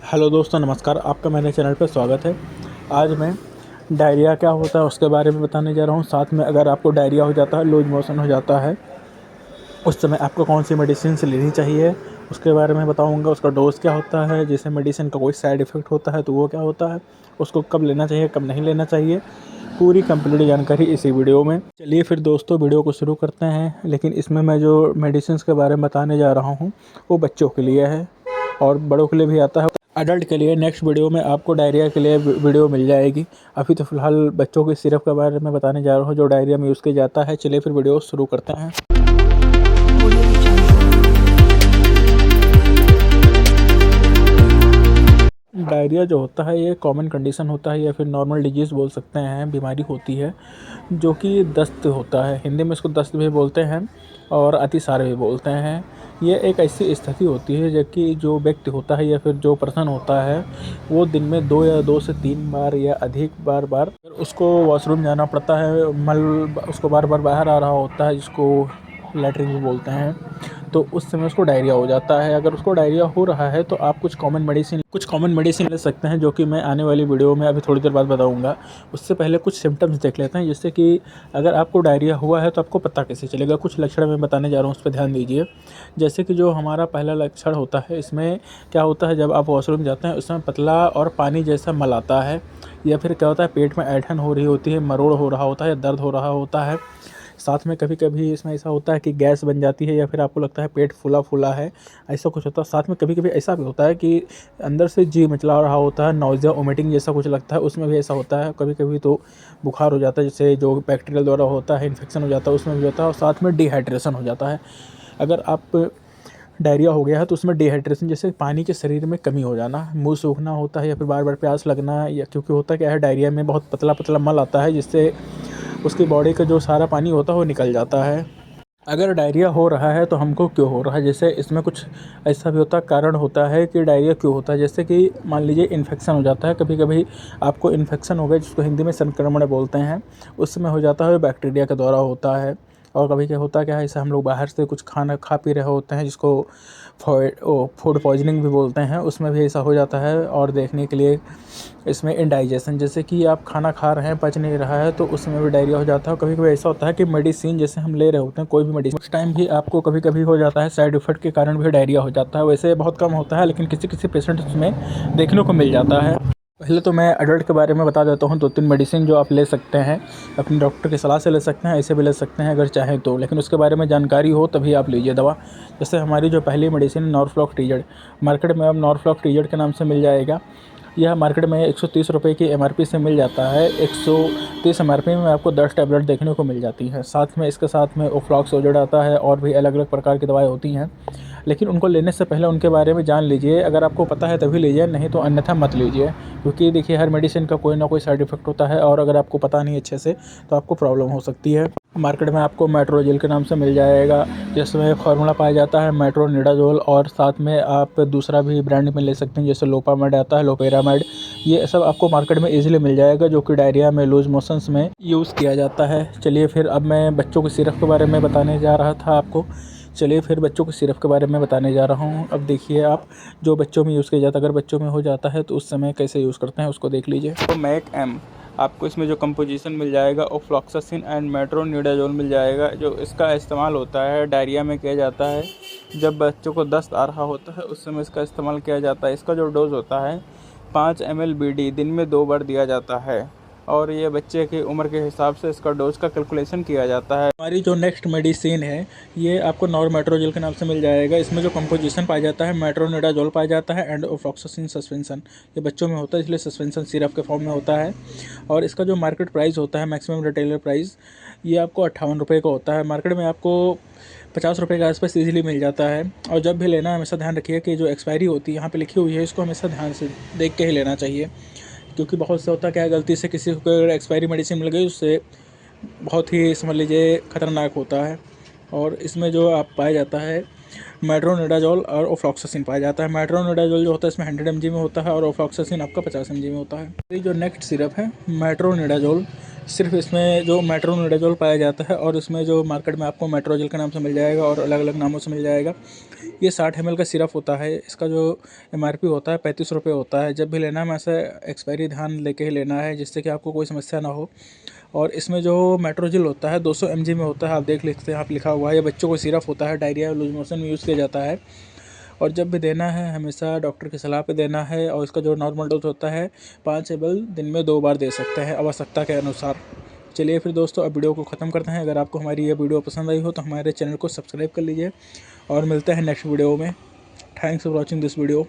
Hello दोस्तों, नमस्कार। आपका मेरे चैनल पर स्वागत है। आज मैं डायरिया क्या होता है उसके बारे में बताने जा रहा हूँ। साथ में अगर आपको डायरिया हो जाता है, लूज मोशन हो जाता है, उस समय आपको कौन सी मेडिसिन लेनी चाहिए उसके बारे में बताऊँगा। उसका डोज़ क्या होता है, जैसे मेडिसिन का कोई साइड इफ़ेक्ट होता है तो वो क्या होता है, उसको कब लेना चाहिए कब नहीं लेना चाहिए, पूरी कंप्लीट जानकारी इसी वीडियो में। चलिए फिर दोस्तों वीडियो को शुरू करते हैं। लेकिन इसमें मैं जो मेडिसिन्स के बारे में बताने जा रहा हूँ वो बच्चों के लिए है और बड़ों के लिए भी आता है, अडल्ट के लिए। नेक्स्ट वीडियो में आपको डायरिया के लिए वीडियो मिल जाएगी। अभी तो फ़िलहाल बच्चों के सिरप के बारे में बताने जा रहा हूँ जो डायरिया में यूज़ किया जाता है। चलिए फिर वीडियो शुरू करते हैं। डायरिया जो होता है ये कॉमन कंडीशन होता है या फिर नॉर्मल डिजीज़ बोल सकते हैं, बीमारी होती है जो कि दस्त होता है। हिंदी में इसको दस्त भी बोलते हैं और अतिसार भी बोलते हैं। ये एक ऐसी स्थिति होती है जबकि जो व्यक्ति होता है या फिर जो पर्सन होता है वो दिन में 2 से 3 बार या अधिक बार उसको वॉशरूम जाना पड़ता है, मल उसको बार बार बाहर आ रहा होता है, जिसको लैट्रिन भी बोलते हैं, तो उस समय उसको डायरिया हो जाता है। अगर उसको डायरिया हो रहा है तो आप कुछ कॉमन मेडिसिन ले सकते हैं, जो कि मैं आने वाली वीडियो में अभी थोड़ी देर बाद बताऊंगा। उससे पहले कुछ सिम्टम्स देख लेते हैं, जैसे कि अगर आपको डायरिया हुआ है तो आपको पता कैसे चलेगा। कुछ लक्षण मैं बताने जा रहा हूँ, उस पर ध्यान दीजिए। जैसे कि जो हमारा पहला लक्षण होता है, इसमें क्या होता है, जब आप वॉशरूम जाते हैं उस समय पतला और पानी जैसा मल आता है, या फिर क्या होता है पेट में ऐंठन हो रही होती है, मरोड़ हो रहा होता है या दर्द हो रहा होता है। साथ में कभी कभी इसमें ऐसा होता है कि गैस बन जाती है या फिर आपको लगता है पेट फूला फूला है, ऐसा कुछ होता है। साथ में कभी कभी ऐसा भी होता है कि अंदर से जी मचला रहा होता है, नौजिया वोमिटिंग जैसा कुछ लगता है, उसमें भी ऐसा होता है। कभी कभी तो बुखार हो जाता है, जैसे जो बैक्टीरियल द्वारा होता है, इन्फेक्शन हो जाता है, उसमें भी होता है। और साथ में डिहाइड्रेशन हो जाता है। अगर आप डायरिया हो गया है तो उसमें डिहाइड्रेशन जैसे पानी के शरीर में कमी हो जाना, मुंह सूखना होता है या फिर बार बार प्यास लगना, या क्योंकि होता क्या है डायरिया में बहुत पतला पतला मल आता है, जिससे उसकी बॉडी का जो सारा पानी होता है वो निकल जाता है। अगर डायरिया हो रहा है तो हमको क्यों हो रहा है, जैसे इसमें कुछ ऐसा भी होता है, कारण होता है कि डायरिया क्यों होता है। जैसे कि मान लीजिए इन्फेक्शन हो जाता है, कभी कभी आपको इन्फेक्शन हो गया जिसको हिंदी में संक्रमण बोलते हैं, उस समय हो जाता है बैक्टीरिया के द्वारा होता है। और कभी क्या होता है क्या है, ऐसा हम लोग बाहर से कुछ खाना खा पी रहे होते हैं जिसको फूड पॉइजनिंग भी बोलते हैं, उसमें भी ऐसा हो जाता है। और देखने के लिए इसमें इंडाइजेशन, जैसे कि आप खाना खा रहे हैं पच नहीं रहा है तो उसमें भी डायरिया हो जाता है। कभी कभी ऐसा होता है कि मेडिसिन जैसे हम ले रहे होते हैं कोई भी मेडिसिन, उस टाइम भी आपको कभी कभी हो जाता है, साइड इफेक्ट के कारण भी डायरिया हो जाता है। वैसे बहुत कम होता है लेकिन किसी किसी पेशेंट्स में देखने को मिल जाता है। पहले तो मैं अडल्ट के बारे में बता देता हूँ 2-3 मेडिसिन जो आप ले सकते हैं, अपने डॉक्टर की सलाह से ले सकते हैं, ऐसे भी ले सकते हैं अगर चाहें तो, लेकिन उसके बारे में जानकारी हो तभी आप लीजिए दवा। जैसे हमारी जो पहली मेडिसिन नॉर्फ्लॉक ट्रीजेड, मार्केट में अब नॉर्फ्लॉक ट्रीजेड के नाम से मिल जाएगा। यह मार्केट में 130 रुपये की एमआरपी से मिल जाता है। 130 एमआरपी में आपको 10 टैबलेट देखने को मिल जाती है। साथ में इसके साथ में ओफ्लॉक्सोजेड आता है और भी अलग अलग प्रकार की दवाएँ होती हैं, लेकिन उनको लेने से पहले उनके बारे में जान लीजिए। अगर आपको पता है तभी लीजिए, नहीं तो अन्यथा मत लीजिए, क्योंकि देखिए हर मेडिसिन का कोई ना कोई साइड इफ़ेक्ट होता है और अगर आपको पता नहीं अच्छे से तो आपको प्रॉब्लम हो सकती है। मार्केट में आपको मेट्रोजेल के नाम से मिल जाएगा, जिसमें फार्मूला पाया जाता है मेट्रोनिडाजोल, और साथ में आप दूसरा भी ब्रांड में ले सकते हैं जैसे लोपामेड आता है, लोपेरामेड। ये सब आपको मार्केट में ईजिली मिल जाएगा, जो कि डायरिया में, लूज मोशंस में यूज़ किया जाता है। चलिए फिर अब मैं बच्चों के सिरप के बारे में बताने जा रहा था आपको। चलिए फिर बच्चों के सिरप के बारे में बताने जा रहा हूँ। अब देखिए आप, जो बच्चों में यूज़ किया जाता है, अगर बच्चों में हो जाता है तो उस समय कैसे यूज़ करते हैं उसको देख लीजिए। तो मैक एम, आपको इसमें जो कंपोजिशन मिल जाएगा ओफ्लॉक्सासिन एंड मेट्रोनिडाजोल मिल जाएगा, जो इसका इस्तेमाल होता है डायरिया में किया जाता है। जब बच्चों को दस्त आ रहा होता है उस समय इसका इस्तेमाल किया जाता है। इसका जो डोज़ होता है 5 ml BD दिन में 2 बार दिया जाता है, और ये बच्चे की उम्र के हिसाब से इसका डोज का कैलकुलेशन किया जाता है। हमारी जो नेक्स्ट मेडिसिन है ये आपको नॉर्मेट्रोजोल के नाम से मिल जाएगा। इसमें जो कंपोजिशन पाया जाता है मेट्रोनिडाजोल पाया जाता है एंड ओफ्लॉक्सासिन सस्पेंशन। ये बच्चों में होता है इसलिए सस्पेंशन सिरप के फॉर्म में होता है। और इसका जो मार्केट प्राइस होता है, मैक्सिमम रिटेलर प्राइस, ये आपको 58 रुपये का होता है। मार्केट में आपको 50 रुपये के आसपास ईजिली मिल जाता है। और जब भी लेना हमेशा ध्यान रखिए कि जो एक्सपायरी होती है यहाँ पे लिखी हुई है, इसको हमेशा ध्यान से देख के ही लेना चाहिए, क्योंकि बहुत से होता क्या है, गलती से किसी को अगर एक्सपायरी मेडिसिन मिल गई उससे बहुत ही समझ लीजिए ख़तरनाक होता है। और इसमें जो आप पाया जाता है मेट्रोनिडाजोल और ओफ्लॉक्सासिन पाया जाता है। मेट्रोनिडाजोल जो होता है इसमें 100 mg में होता है और ओफ्लॉक्सासिन आपका 50 mg में होता है। ये जो नेक्स्ट सिरप है मेट्रोनिडाजोल, सिर्फ इसमें जो मेट्रोनिडाजोल पाया जाता है और इसमें जो मार्केट में आपको मेट्रोजेल के नाम से मिल जाएगा और अलग अलग नामों से मिल जाएगा। ये 60 ml का सिरप होता है। इसका जो MRP होता है 35 रुपये होता है। जब भी लेना है मैं ऐसे एक्सपायरी ध्यान लेके ही लेना है, जिससे कि आपको कोई समस्या ना हो। और इसमें जो मेट्रोजिल होता है 200 mg में होता है, आप देख लेते हैं, आप लिखा हुआ है। ये बच्चों को सिरप होता है, डायरिया लूज मोशन में यूज़ किया जाता है। और जब भी देना है हमेशा डॉक्टर की सलाह पे देना है। और इसका जो नॉर्मल डोज होता है 5 ml दिन में 2 बार दे सकते हैं आवश्यकता के अनुसार। चलिए फिर दोस्तों, अब वीडियो को ख़त्म करते हैं। अगर आपको हमारी ये वीडियो पसंद आई हो तो हमारे चैनल को सब्सक्राइब कर लीजिए और मिलते हैं नेक्स्ट वीडियो में। Thanks for watching this video.